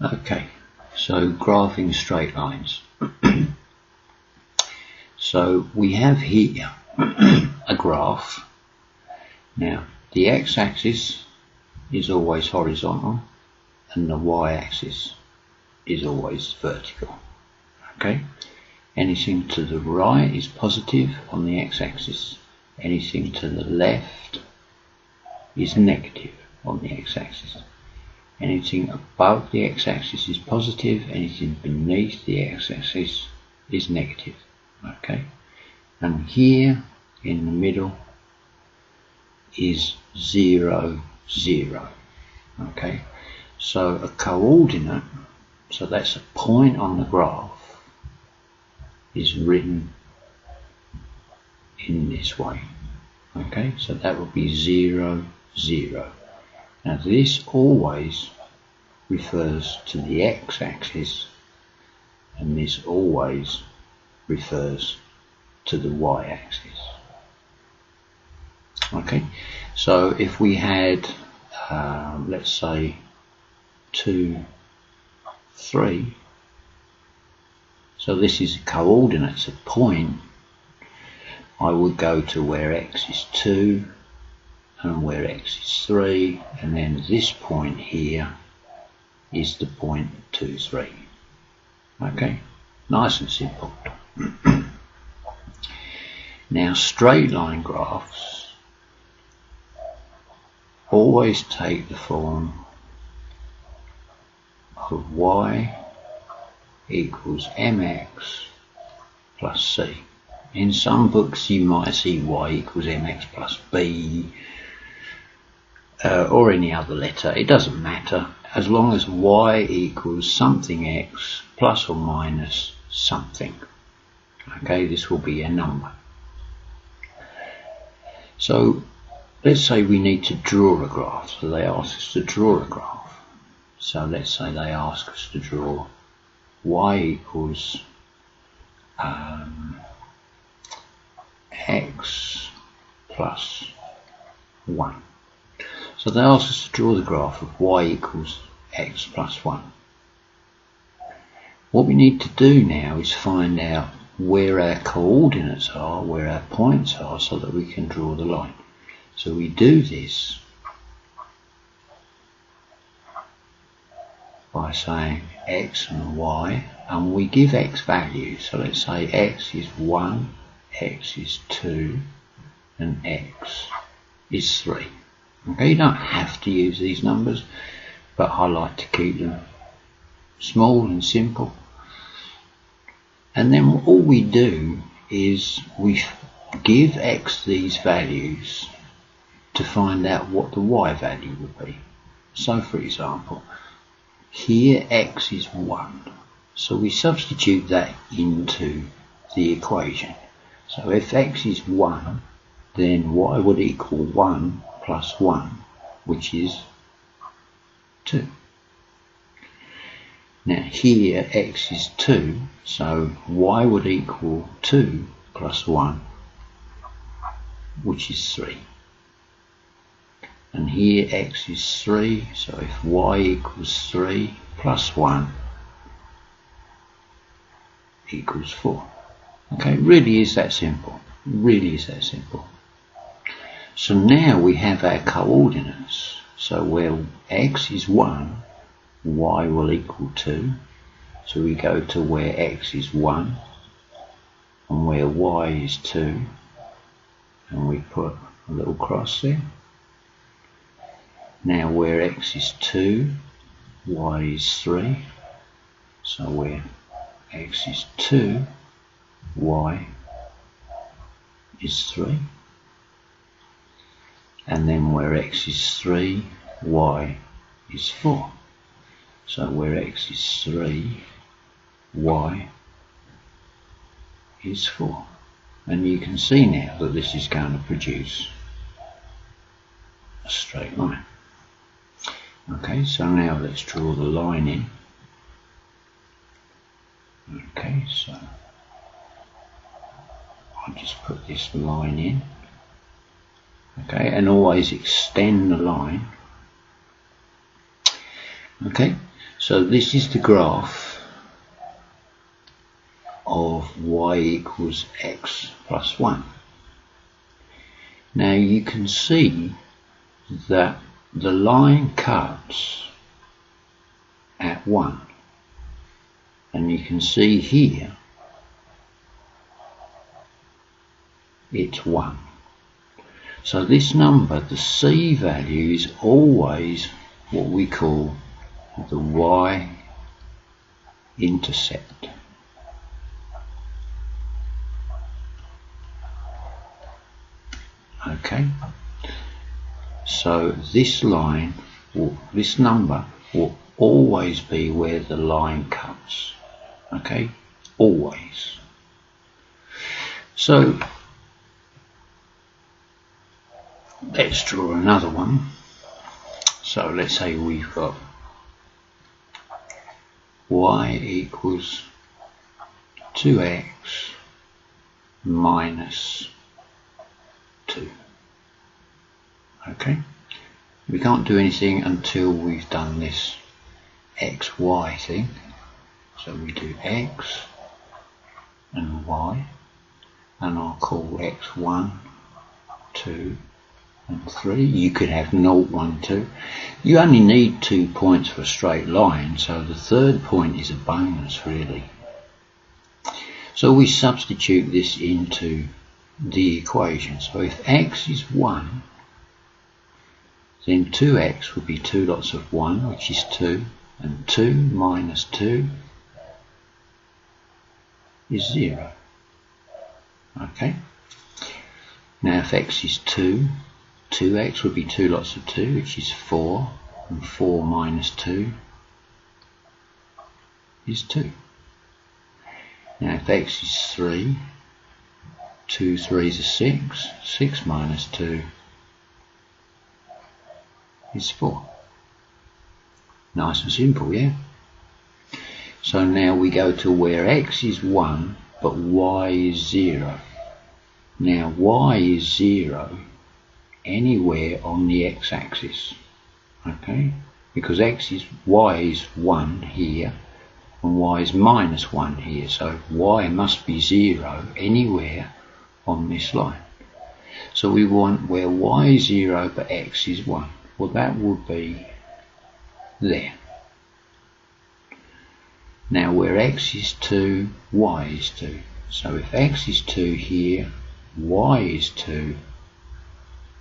Okay, so graphing straight lines. So we have here a graph. Now the x-axis is always horizontal and the y-axis is always vertical. Okay, anything to the right is positive on the x-axis, anything to the left is negative on the x-axis. Anything above the x-axis is positive, anything beneath the x-axis is negative. Okay, and here in the middle is 0, 0. Okay, so a coordinate, so that's a point on the graph, is written in this way. Okay, so that would be 0, 0. Now this always refers to the x-axis and this always refers to the y-axis. Okay, so if we had let's say 2, 3, so this is a coordinate, it's a point, I would go to where x is 2 and where x is 3, and then this point here is the point 2, 3. Okay, nice and simple. Now straight line graphs always take the form of y equals mx plus c. In some books you might see y equals mx plus b or any other letter, it doesn't matter, as long as y equals something x plus or minus something. Okay, this will be a number. So let's say we need to draw a graph, so they ask us to draw a graph. So let's say they ask us to draw y equals x plus 1. So they ask us to draw the graph of y equals x plus 1. What we need to do now is find out where our coordinates are, where our points are, so that we can draw the line. So we do this by saying x and y, and we give x values. So let's say x is 1, x is 2, and x is 3. Okay, you don't have to use these numbers, but I like to keep them small and simple. And then all we do is we give x these values to find out what the y value would be. So for example, here x is 1, so we substitute that into the equation. So if x is 1, then y would equal 1 plus 1, which is 2. Now here x is 2, so y would equal 2 plus 1, which is 3. And here x is 3, so if y equals 3 plus 1 equals 4. Okay, it really is that simple. It really is that simple. So now we have our coordinates. So where x is 1, y will equal 2. So we go to where x is 1 and where y is 2, and we put a little cross there. Now where x is 2, y is 3. So where x is 2, y is 3. And then where x is 3, y is 4. So where x is 3, y is 4. And you can see now that this is going to produce a straight line. Okay, so now let's draw the line in. Okay, so I'll just put this line in. Okay, and always extend the line. Okay, So this is the graph of y equals x plus 1. Now you can see that the line cuts at 1, and you can see here it's 1. So this number, the c value, is always what we call the y-intercept. Okay, so this line, or this number, will always be where the line cuts. Okay, always. So let's draw another one. So let's say we've got y equals 2x minus 2. Okay, we can't do anything until we've done this xy thing. So we do x and y, and I'll call x1, 2 and 3. You could have 0, 1, 2. You only need 2 points for a straight line, so the third point is a bonus really. So we substitute this into the equation. So if x is 1, then 2x would be 2 lots of 1, which is 2, and 2 minus 2 is 0. Okay, now if x is 2, 2x would be 2 lots of 2, which is 4, and 4 minus 2 is 2. Now if x is 3, 2 3s are 6, 6 minus 2 is 4. Nice and simple, yeah? So now we go to where x is 1 but y is 0. Now y is 0 anywhere on the x-axis, okay? Because y is 1 here and y is minus 1 here, so y must be 0 anywhere on this line. So we want where y is 0 but x is 1. Well, that would be there. Now where x is 2, y is 2. So if x is 2 here, y is 2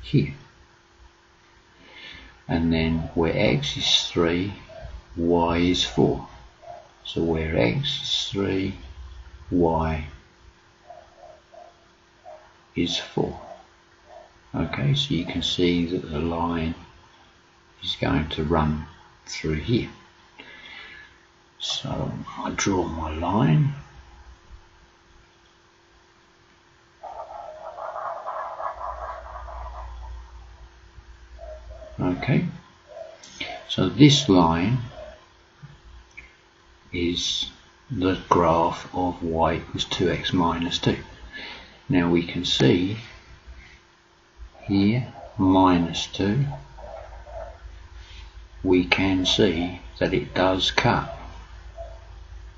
here. And then where x is 3, y is 4. So where x is 3, y is 4. Okay, so you can see that the line is going to run through here. So I draw my line. Okay, so this line is the graph of y equals 2x minus 2. Now we can see here minus 2. We can see that it does cut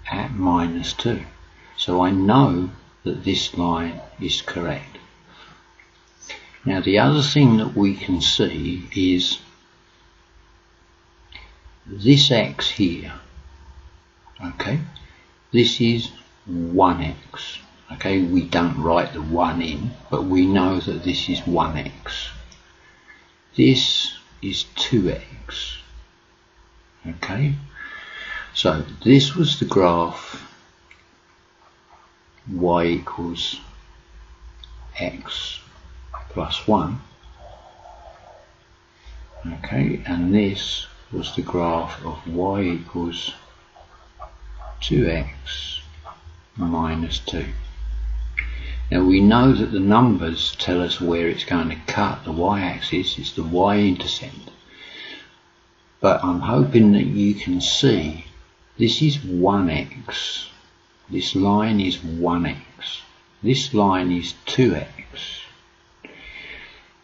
at minus 2. So I know that this line is correct. Now the other thing that we can see is this x here. Okay, this is 1x. Okay, we don't write the 1 in, but we know that this is 1x. This is 2x. Okay, so this was the graph y equals x plus 1. Okay, and this was the graph of y equals 2x minus 2. Now we know that the numbers tell us where it's going to cut the y-axis. It's the y-intercept. But I'm hoping that you can see this is 1x. This line is 1x. This line is 2x.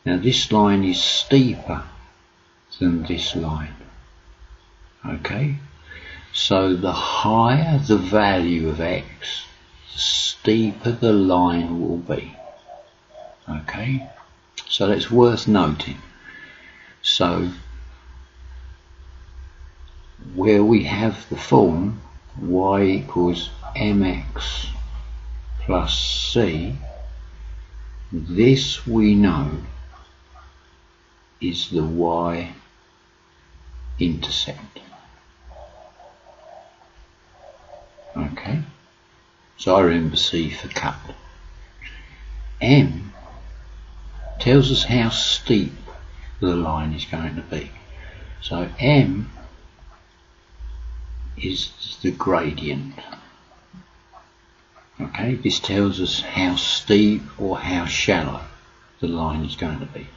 Now this line is steeper than this line. Okay? So the higher the value of x, the steeper the line will be. Okay, so that's worth noting. So where we have the form y equals mx plus c, this we know is the y-intercept. Okay, so I remember C for cut. M tells us how steep the line is going to be. So M is the gradient. Okay, this tells us how steep or how shallow the line is going to be.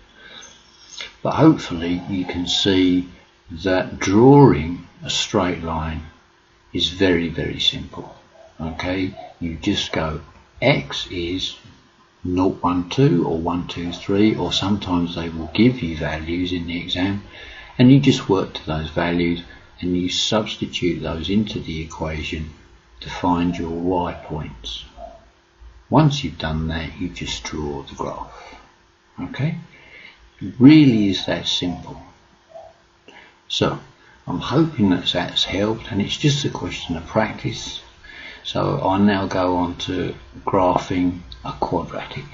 But hopefully you can see that drawing a straight line is very, very simple. Okay, you just go x is 0, 1, 2 or 1, 2, 3, or sometimes they will give you values in the exam, and you just work to those values and you substitute those into the equation to find your y points. Once you've done that, you just draw the graph. Okay, it really is that simple. So I'm hoping that that's helped, and it's just a question of practice. So I'll now go on to graphing a quadratic.